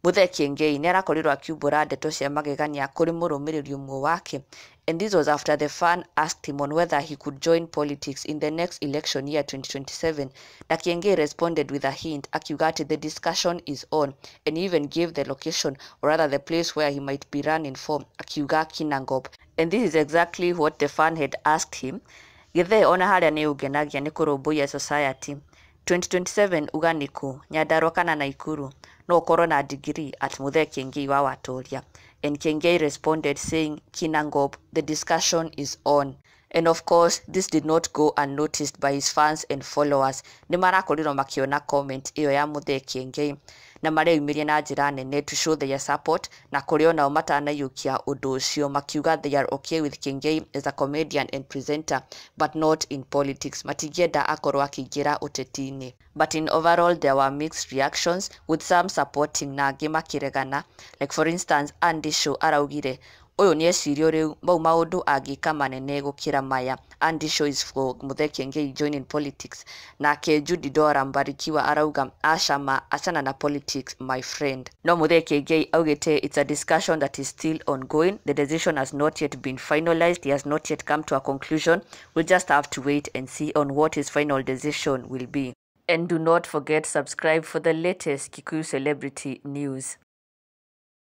Muthee Kengei nĩarakorirwo akiumbũra ndeto cia magegania kũrĩ mũrũmĩrĩri ũmwe wake, and this was after the fan asked him on whether he could join politics in the next election year 2027. Na Kengei responded with a hint, akiuga ati the discussion is on, and he even gave the location, or rather the place where he might be running for, akiuga Kinangop. And this is exactly what the fan had asked him. Githee ona harĩa nĩ ũngenagia nĩ kũrũmbũiya society. 2027 uga nĩ kũ, Nyandarua kana Naikuru? No ũkorwo na degree at Muthee Kengei wa Watoria. And Kengei responded saying, Kinangop, the discussion is on. And of course, this did not go unnoticed by his fans and followers. Nĩ marakorirwo makiona comment ĩyo ya Muthee Kengei na mareyumirie na njĩra nene to show their support, na kũrĩ onao matanaiyũkia ũndũ ũcio makiuga they are okay with Kengei as a comedian and presenter but not in politics. Matingĩenda akorwo akĩingĩra ũteti-inĩ. But in overall there were mixed reactions, with some supporting na angĩ makĩregana. Like for instance, Andy Show araugire ũyũ nĩ ecirio rĩu mau maũndũ angĩka manene gũkĩra maya. Andy Show is for Muthee Kengei joining politics. Nake Judy Dora Mbarikiwa arauga acama achana na politics my friend. No Muthee Kengei augite it's a discussion that is still ongoing. The decision has not yet been finalized. He has not yet come to a conclusion. We'll just have to wait and see on what his final decision will be. And do not forget subscribe for the latest Kikuyu celebrity news.